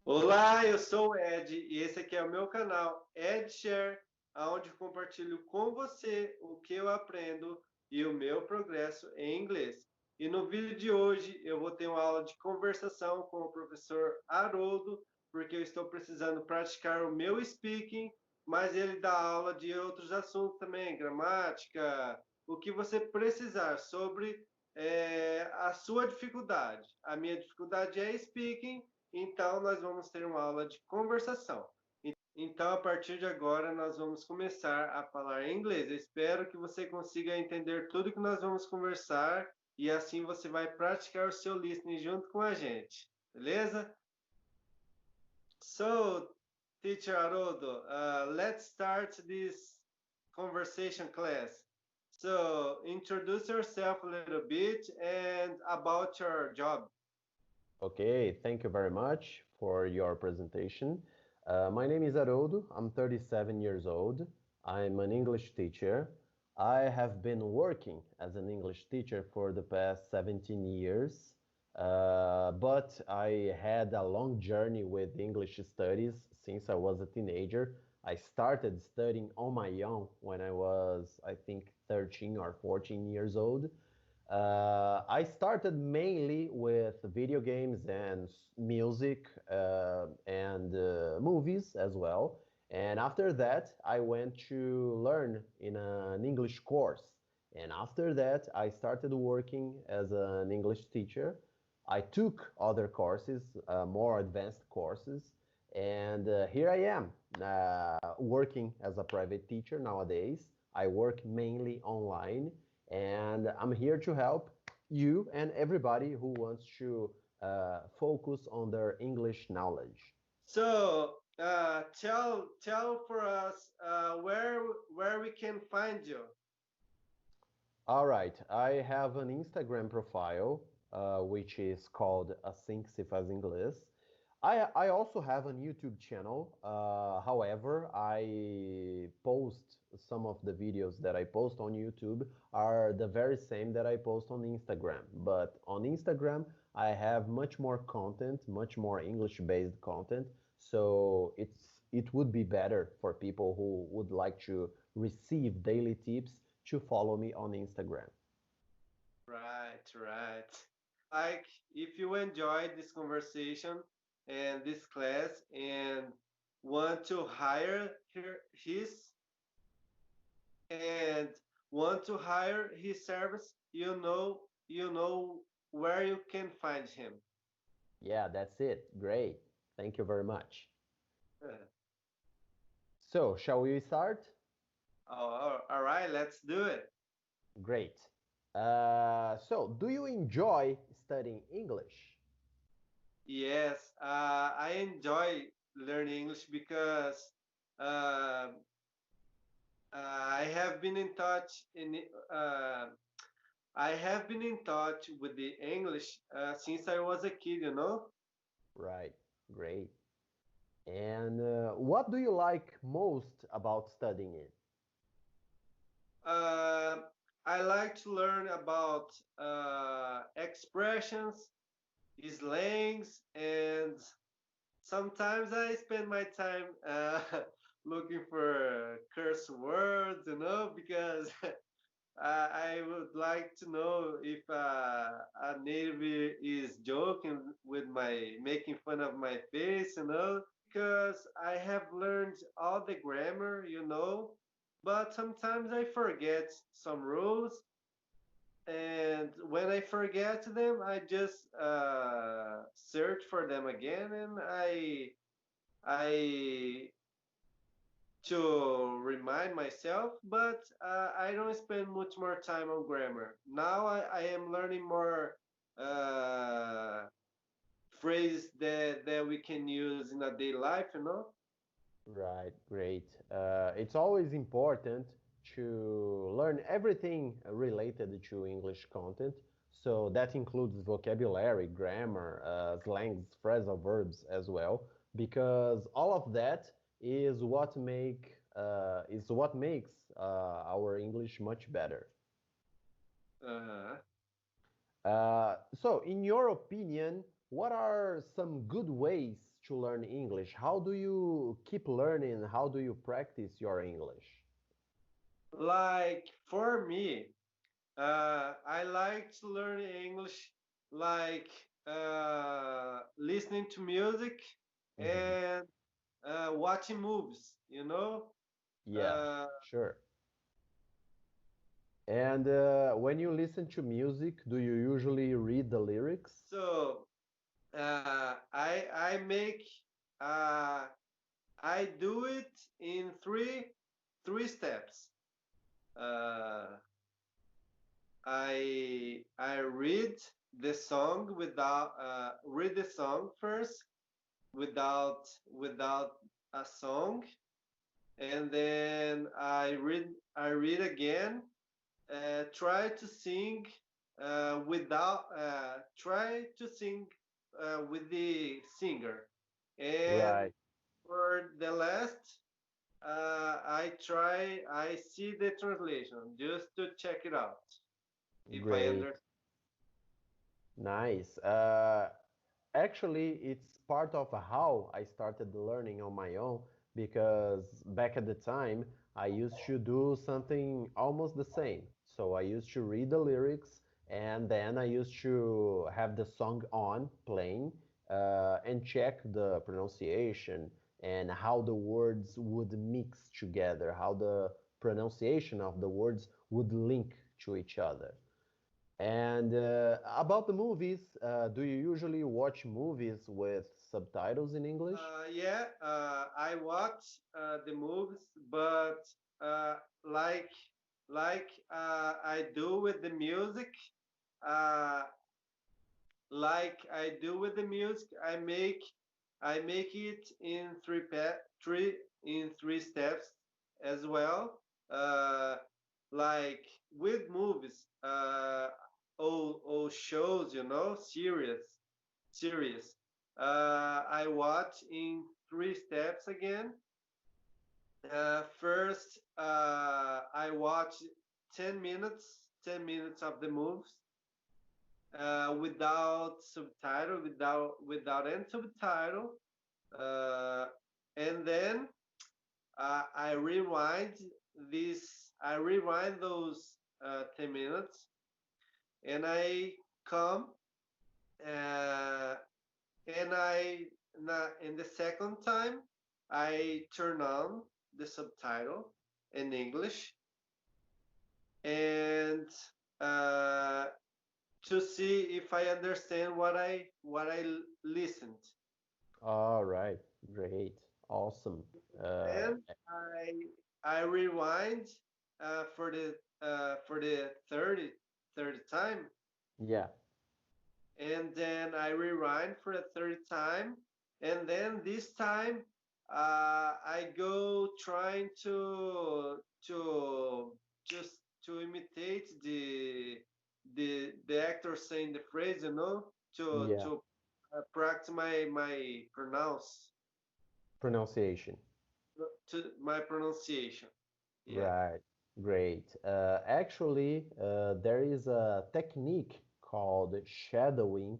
Olá, eu sou o Ed e esse aqui é o meu canal Ed Share, onde compartilho com você o que eu aprendo e o meu progresso em inglês. E no vídeo de hoje eu vou ter uma aula de conversação com o professor Aroldo, porque eu estou precisando praticar o meu speaking, mas ele dá aula de outros assuntos também, gramática, o que você precisar sobre a sua dificuldade. A minha dificuldade é speaking. Então, nós vamos ter uma aula de conversação. Então, a partir de agora, nós vamos começar a falar em inglês. Eu espero que você consiga entender tudo que nós vamos conversar e assim você vai praticar o seu listening junto com a gente. Beleza? So, teacher Aroldo, let's start this conversation class. So, introduce yourself a little bit and about your job. Okay, thank you very much for your presentation. My name is Aroldo. I'm 37 years old. I'm an English teacher. I have been working as an English teacher for the past 17 years, but I had a long journey with English studies since I was a teenager. I started studying on my own when I was, I think, 13 or 14 years old. I started mainly with video games and music and movies as well. And after that, I went to learn in an English course. And after that, I started working as an English teacher. I took other courses, more advanced courses. And here I am, working as a private teacher nowadays. I work mainly online, and I'm here to help you and everybody who wants to focus on their English knowledge. So, tell for us where we can find you. All right, I have an Instagram profile, which is called Assim que se faz inglês. I also have an YouTube channel. However, I post some of the videos that I post on YouTube are the very same that I post on Instagram. But on Instagram, I have much more content, much more English-based content. So it would be better for people who would like to receive daily tips to follow me on Instagram. Right, right. Like, if you enjoyed this conversation and this class and want to hire his and want to hire his service, you know where you can find him. Yeah, that's it. Great. Thank you very much. Uh, So, shall we start? all right, let's do it. Great. So, do you enjoy studying English? Yes, I enjoy learning English because uh, I have been in touch I have been in touch with the English since I was a kid, you know. Right, great. And what do you like most about studying it? Uh, I like to learn about expressions, slangs, and sometimes I spend my time looking for curse words, you know, because I would like to know if a native is joking with making fun of my face, you know, because I have learned all the grammar, you know, but sometimes I forget some rules, and when I forget them, I just search for them again, and I to remind myself, but I don't spend much more time on grammar. Now I am learning more phrases that we can use in a daily life, you know? Right, great. It's always important to learn everything related to English content. So that includes vocabulary, grammar, slangs, phrasal verbs as well, because all of that is what makes our English much better. Uh-huh. So, in your opinion, what are some good ways to learn English? How do you keep learning? How do you practice your English? Like for me, I like to learn English like listening to music Mhm. and watching movies, you know? Yeah, Uh, sure. And when you listen to music, do you usually read the lyrics? so I make uh, I do it in three steps. Uh, I read the song first without a song, and then I read again. Try to sing with the singer, and Right. for the last, I see the translation just to check it out if I Great. understand. Nice. Actually, it's part of how I started learning on my own because back at the time, I used to do something almost the same. So I used to read the lyrics and then I used to have the song on playing and check the pronunciation and how the words would mix together, how the pronunciation of the words would link to each other. And about the movies, do you usually watch movies with subtitles in English? Yeah, I watch the movies, but uh, like I do with the music, uh, I make it in three steps as well. Uh, like with movies, or shows, series. I watch in three steps again. First, I watch 10 minutes of the movies without subtitle, without any subtitle, uh, and then I rewind I rewind those 10 minutes, and I come uh, and in the second time I turn on the subtitle in English, and uh, to see if I understand what I listened. All right, great, awesome. Uh, Then I rewind for the third time, yeah, and then I rewind for the third time, and then this time I go trying to just to imitate the actor saying the phrase, to yeah, to practice my pronounce pronunciation. to my pronunciation. Yeah. Right, great. Actually, there is a technique called shadowing,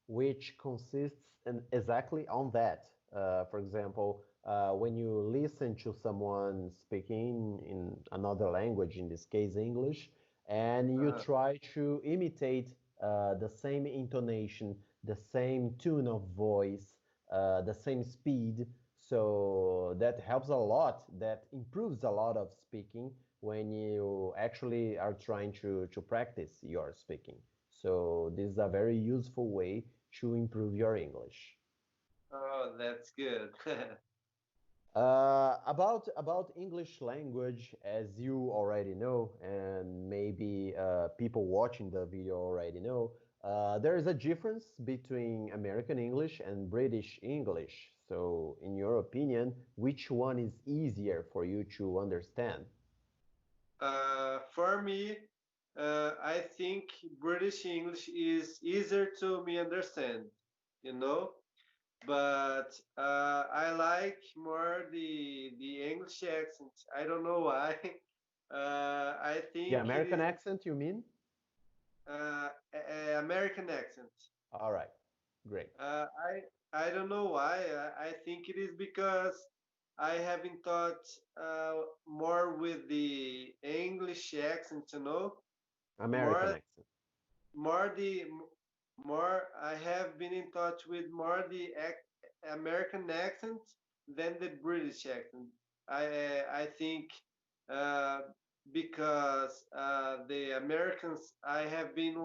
which consists in exactly on that. For example, when you listen to someone speaking in another language, in this case English, and you Uh, try to imitate the same intonation, the same tune of voice, the same speed, so that helps a lot. That improves a lot of speaking when you actually are trying to practice your speaking. So this is a very useful way to improve your English. oh, that's good. About English language, as you already know, and maybe people watching the video already know, there is a difference between American English and British English. So, in your opinion, which one is easier for you to understand? For me, I think British English is easier to me understand, you know, but I like more the English accent. I don't know why. I The think it American is accent, you mean? American accent. All right. Great. I don't know why. I think it is because I haven't taught more with the English accent, you know, American more accent. more the more I have been in touch with more the American accent than the British accent. I think uh, because the Americans I have been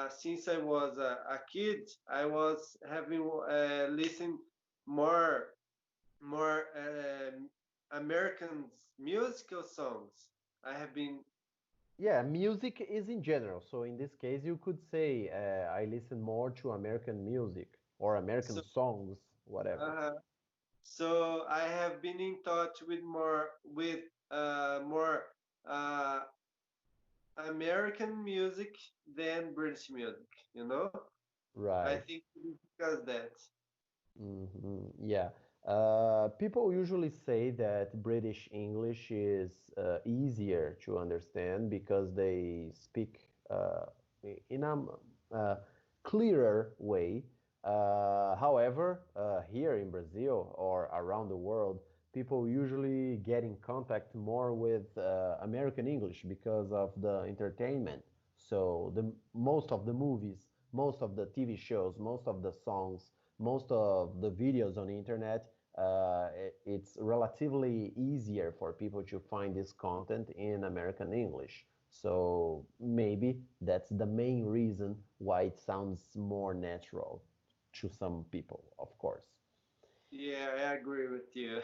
since I was a kid, I was having listen more American musical songs. I have been Yeah, music is in general. So in this case, you could say I listen more to American music or American so songs, whatever. uh, so I have been in touch with more uh, American music than British music. You know, I Right. think it is because that. Yeah. People usually say that British English is easier to understand because they speak in a clearer way. However, here in Brazil or around the world, people usually get in contact more with American English because of the entertainment. So the most of the movies, most of the TV shows, most of the songs, most of the videos on the internet, it's relatively easier for people to find this content in American English. So maybe that's the main reason why it sounds more natural to some people, of course. Yeah, I agree with you.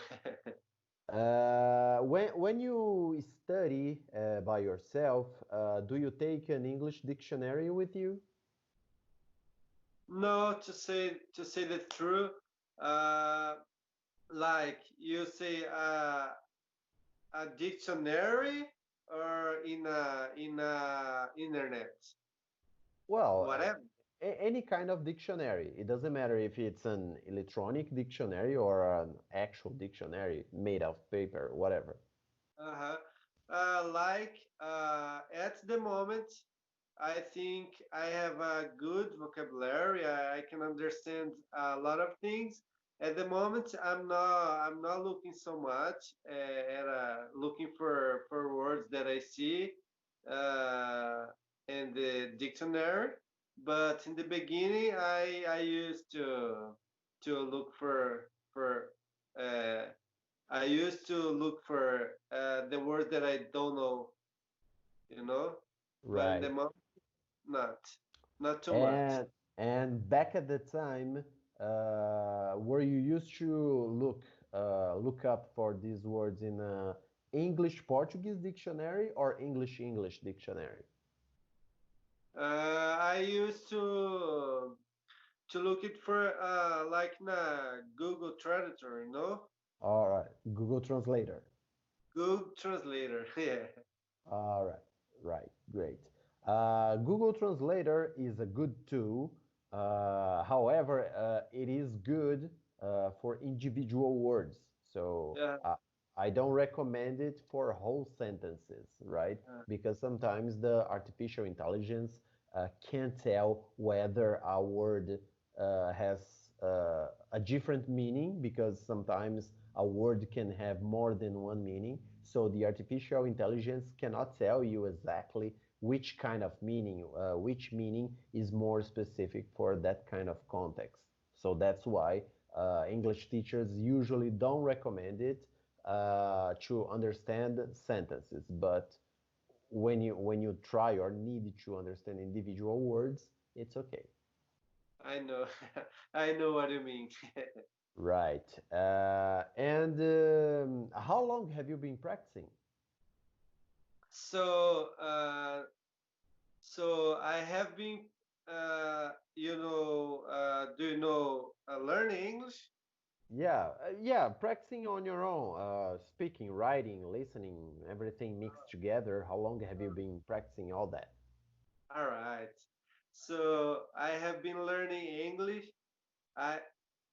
When you study by yourself, do you take an English dictionary with you? No, to say the truth, uh, like you say, a dictionary or in a internet, Well, whatever. any kind of dictionary. It doesn't matter if it's an electronic dictionary or an actual dictionary made of paper, whatever. Uh-huh. At the moment, I think I have a good vocabulary. I can understand a lot of things. At the moment, I'm not looking so much at looking for words that I see uh, in the dictionary. But in the beginning, I used to look for uh, I used to look for the words that I don't know, you know. But in the Right. moment, not not too much. And back at the time, were you used to look up for these words in a English Portuguese dictionary or English English dictionary? I used to look it for like na Google Translator, you know, All right, Google Translator. Google Translator. Yeah. All right, right, great. Google Translator is a good tool. However, it is good for individual words. So Yeah. I don't recommend it for whole sentences, right? Uh, Because sometimes the artificial intelligence can't tell whether a word has a different meaning because sometimes a word can have more than one meaning. So the artificial intelligence cannot tell you exactly which kind of meaning, which meaning is more specific for that kind of context. So that's why English teachers usually don't recommend it to understand sentences. But when you try or need to understand individual words, it's okay. I know, I know what you mean. Right. And how long have you been practicing? So, so I have been, do you know learning English? Yeah, practicing on your own, speaking, writing, listening, everything mixed together. How long have you been practicing all that? All right. So I have been learning English. I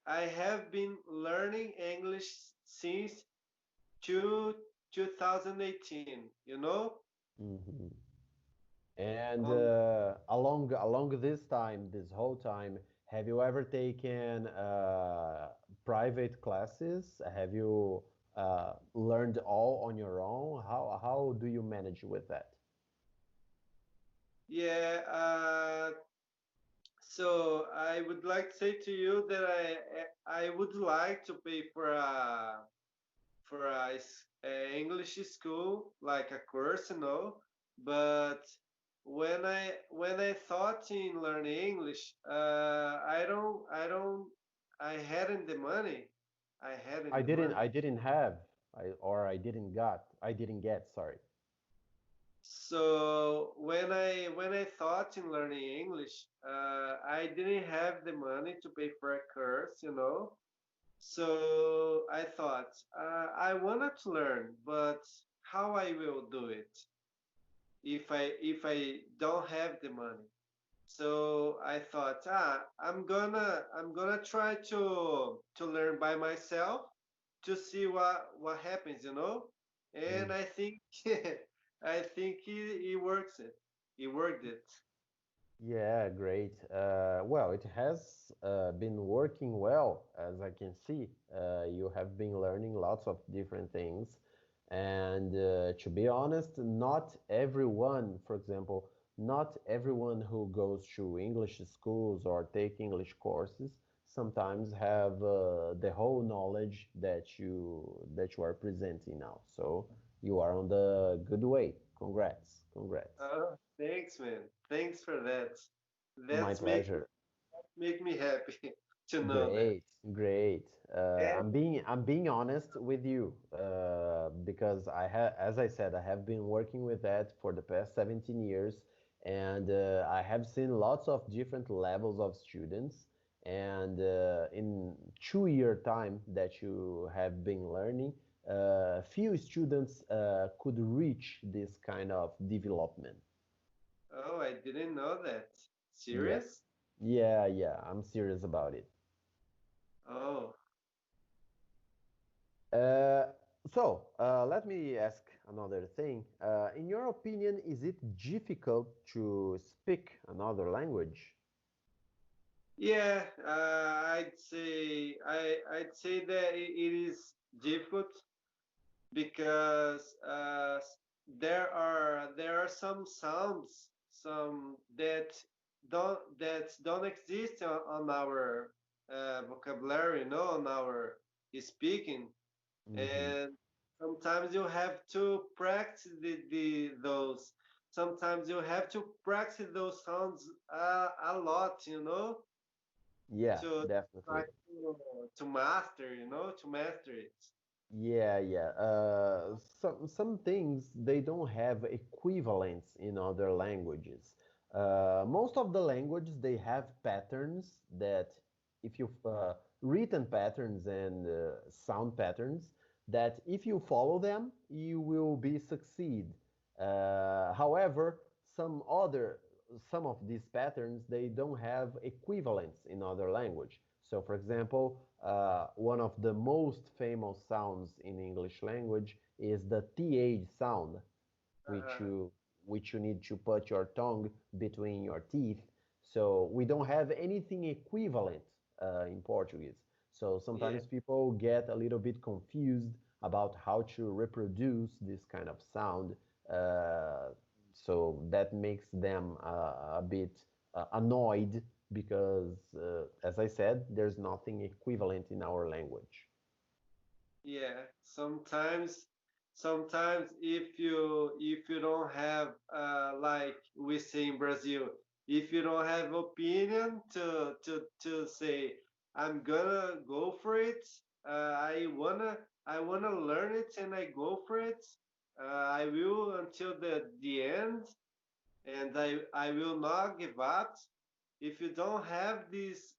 I have been learning English since two, 2018. You know, Hmm. And on along this time, this whole time, Have you ever taken private classes? Have you learned all on your own? How do you manage with that? Yeah, so I would like to say to you that I would like to pay for a English school, like a course, but when I thought in learning English, I hadn't the money. I hadn't I the didn't money. I didn't have I didn't get, sorry. So when I thought in learning English, I didn't have the money to pay for a course. So I thought I wanted to learn, but how I will do it if I don't have the money? So I thought, I'm gonna try to learn by myself to see what happens. And Mm. I think I think he works it. He worked it. Yeah, great. Well, it has been working well, as I can see. You have been learning lots of different things. And to be honest, not everyone, for example, not everyone who goes to English schools or take English courses sometimes have the whole knowledge that you are presenting now. So you are on the good way. Congrats, congrats. Thanks, man. Thanks for that. My That's pleasure. make me happy to know that. Great, great. And I'm being honest with you because as I said, I have been working with that for the past 17 years, and I have seen lots of different levels of students. And in 2 year time that you have been learning, few students could reach this kind of development. oh, I didn't know that. Yes. Serious? Yeah, yeah, I'm serious about it. Oh, Uh, Let me ask another thing. In your opinion, is it difficult to speak another language? yeah. I'd say that it is difficult because there are some sounds some that don't exist on our vocabulary, on our speaking, Hmm. and sometimes you have to practice those. Sometimes you have to practice those sounds a lot, Yeah, to try definitely. to master it. Yeah, yeah. Some things they don't have equivalents in other languages. Most of the languages they have patterns that, if you written patterns and sound patterns that if you follow them, you will be succeed. However, some of these patterns they don't have equivalents in other language. So, for example, one of the most famous sounds in English language is the th sound, which Uh, you which you need to put your tongue between your teeth. So we don't have anything equivalent in Portuguese. So yeah, sometimes people get a little bit confused about how to reproduce this kind of sound. Uh, so that makes them a bit annoyed because, as I said, there's nothing equivalent in our language. yeah. Sometimes if you don't have like we say in Brazil, if you don't have opinion to say I'm gonna go for it, I wanna learn it and I go for it. I will until the end, and I will not give up. If you don't have this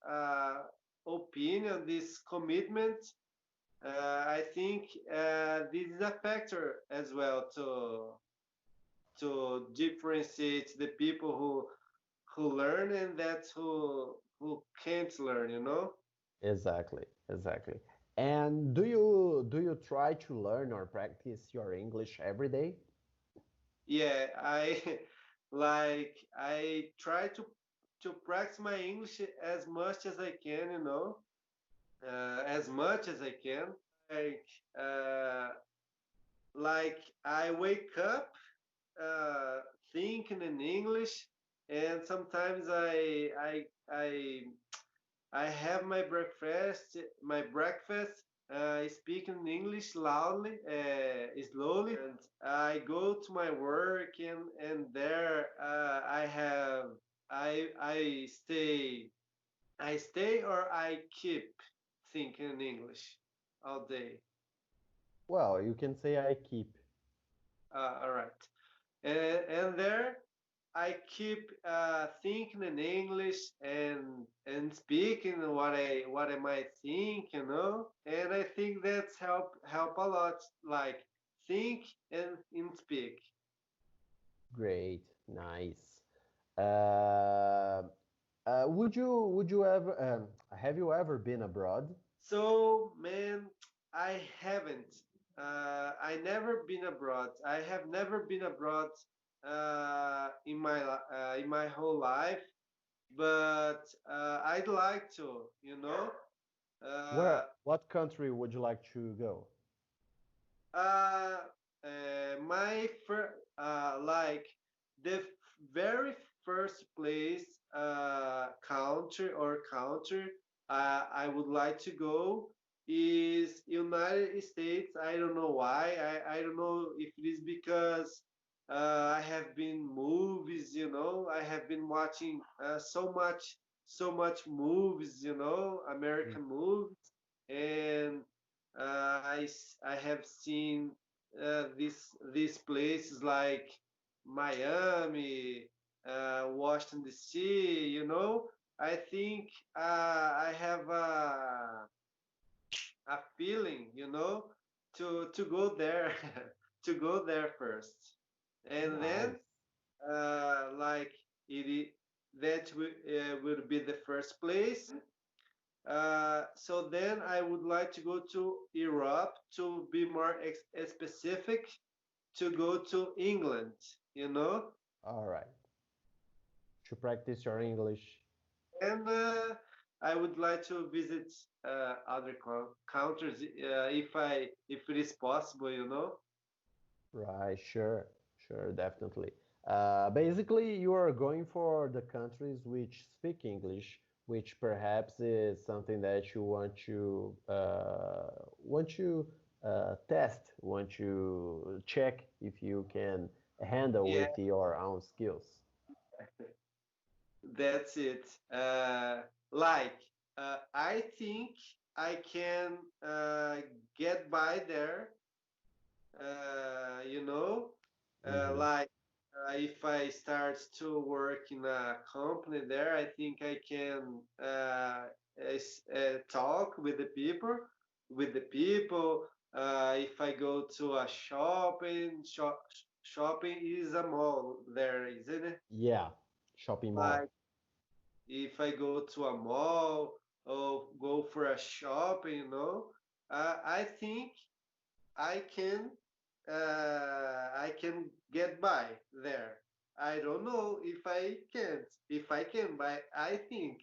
opinion, this commitment, I think this is a factor as well to differentiate the people who learn and that's who can't learn. Exactly, exactly. And do you try to learn or practice your English every day? Yeah, I like I try to practice my English as much as I can, as much as I can. Like, uh, like I wake up uh, thinking in English, and sometimes I have my breakfast speaking in English loudly, slowly, and I go to my work, and there I stay or I keep thinking in English all day. Well, you can say I keep. All right, and there I keep thinking in English and speaking what I might think. And I think that's help a lot. Like think and speak. Great, nice. Uh, would you ever have you ever been abroad? So man, I haven't. I never been abroad. I have never been abroad in my whole life, but I'd like to. Uh, What country would you like to go? Uh, my like the very first place country I would like to go is United States. I don't know why. I don't know if it is because I have been movies. I have been watching so much movies. American movies, and I have seen these places like Miami, Washington D.C. I think I have a feeling, to go there, to go there first, and then Nice. like that will be the first place. So then I would like to go to Europe, to be more specific, to go to England, you know, All right. To practice your English. and I would like to visit other countries if it is possible. Right, sure, sure, definitely. Basically, you are going for the countries which speak English, which perhaps is something that you want to test, want to check if you can handle Yeah, with your own skills. that's it. Like, I think I can get by there, uh, you know, Hmm. like if I start to work in a company there, I think I can talk with the people. If I go to a shopping is a mall there, isn't it? Yeah, shopping Like mall. if I go to a mall or go for a shopping, I think I can I can get by there. I don't know if I can't. If I can, but I think.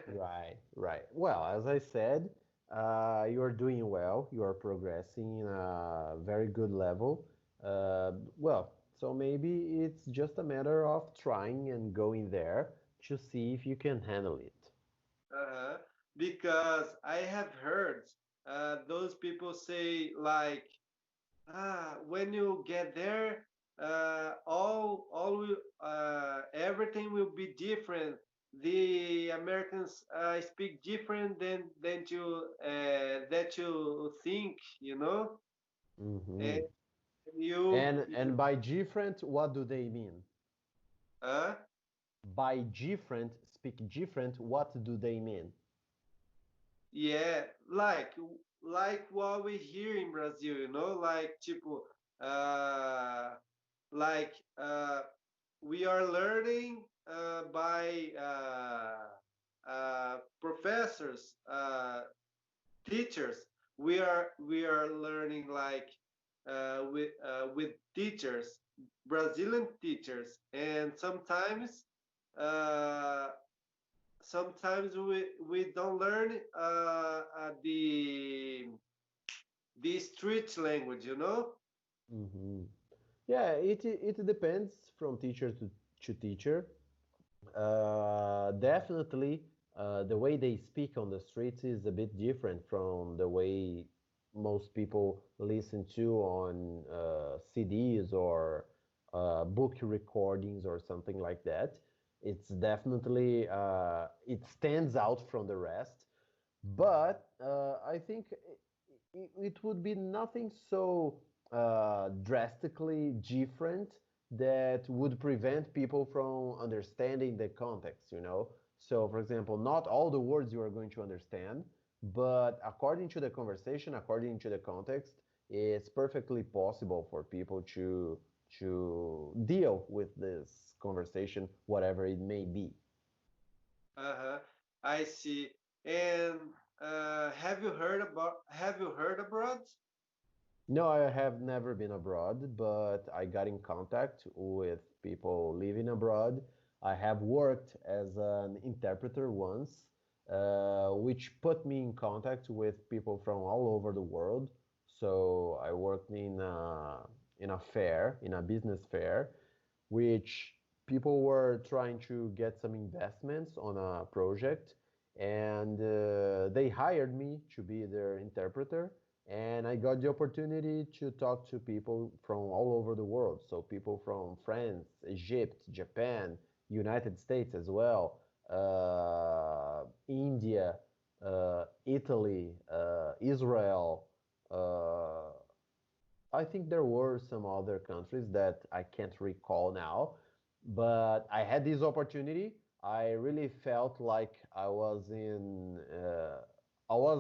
Right, right. Well, as I said, you are doing well. You are progressing in a very good level. Well, so maybe it's just a matter of trying and going there to see if you can handle it. uh Because I have heard those people say like, when you get there, everything will be different. The Americans speak different than you think. Hmm. And you, And by different, what do they mean? uh, By different, speak different, what do they mean? yeah, like what we hear in Brazil, like tipo, uh, like we are learning by professors, teachers. We are learning like with teachers, Brazilian teachers, and sometimes uh, sometimes we don't learn the street language, you know? Hmm. Yeah, it depends from teacher to teacher. Definitely, the way they speak on the streets is a bit different from the way most people listen to on CDs or book recordings or something like that. It's definitely it stands out from the rest, but I think it would be nothing so drastically different that would prevent people from understanding the context, you know? So, for example, not all the words you are going to understand, but according to the conversation, according to the context, it's perfectly possible for people to deal with this conversation, whatever it may be. Uh-huh. I see. And have you heard abroad? No, I have never been abroad, but I got in contact with people living abroad. I have worked as an interpreter once, which put me in contact with people from all over the world. So I worked in a fair, in a business fair, which people were trying to get some investments on a project, and they hired me to be their interpreter, and I got the opportunity to talk to people from all over the world. So people from France, Egypt, Japan, United States as well, India, Italy, Israel. Uh, I think there were some other countries that I can't recall now, but I had this opportunity. I really felt like I was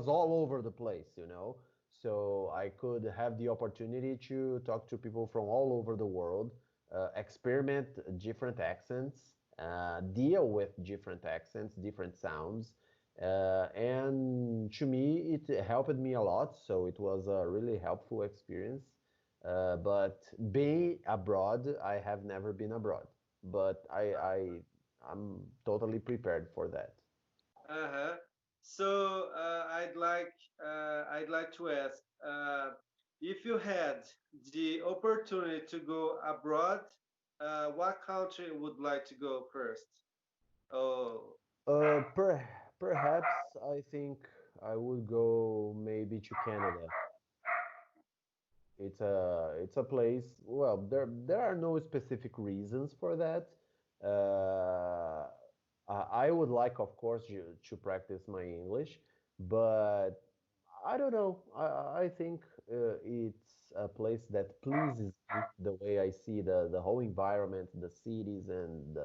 all over the place, you know. So I could have the opportunity to talk to people from all over the world, experiment different accents, deal with different accents, different sounds, and to me, it helped me a lot. So it was a really helpful experience. But being abroad, I have never been abroad, but I'm totally prepared for that. Uh-huh. So I'd like to ask, if you had the opportunity to go abroad, what country would like to go first? Oh, Uh, per, Perhaps I think I would go maybe to Canada. It's a place. Well, there are no specific reasons for that. Uh, I would like, of course, to practice my English, but I don't know. I think it's a place that pleases me the way I see the whole environment, the cities and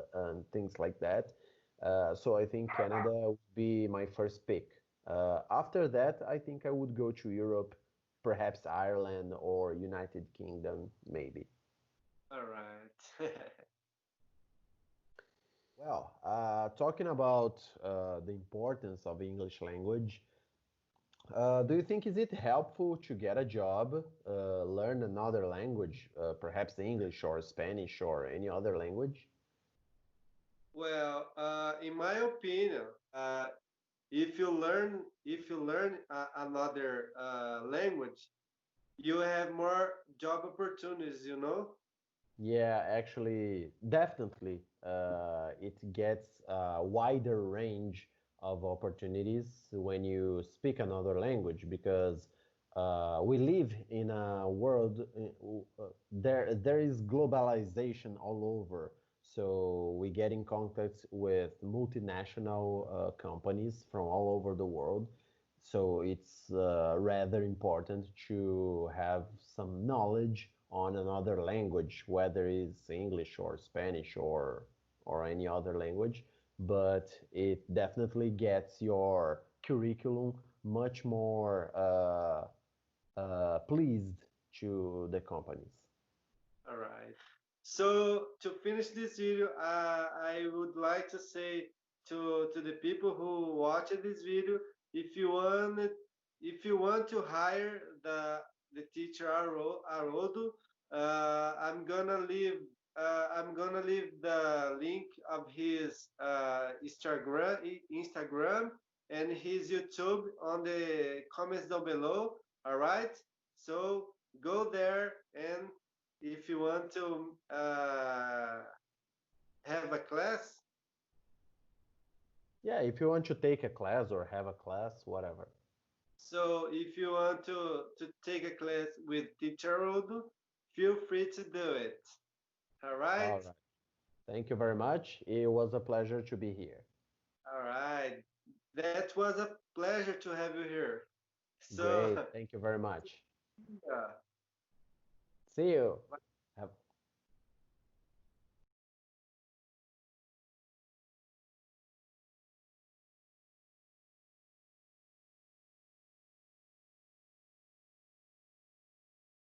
things like that. So I think Canada would be my first pick. After that, I think I would go to Europe, perhaps Ireland or United Kingdom, maybe. all right. Well, talking about the importance of English language, do you think is it helpful to get a job, learn another language, perhaps English or Spanish or any other language? Well, in my opinion, if you learn another language, you have more job opportunities, you know? Yeah, actually, definitely, it gets a wider range of opportunities when you speak another language because we live in a world there is globalization all over. So we get in contact with multinational companies from all over the world. So it's rather important to have some knowledge on another language, whether it's English or Spanish or any other language. But it definitely gets your curriculum much more pleased to the companies. All right. So to finish this video, I would like to say to the people who watch this video, if you want if you want to hire the teacher Aroldo, I'm gonna leave I'm gonna leave the link of his Instagram and his YouTube on the comments down below. All right. So go there, and if you want to have a class, Yeah, if you want to take a class or have a class, whatever. so if you want to take a class with teacher Aroldo, feel free to do it. All right. All right. Thank you very much. It was a pleasure to be here. All right. That was a pleasure to have you here. Great. So, Thank you very much. yeah. See you.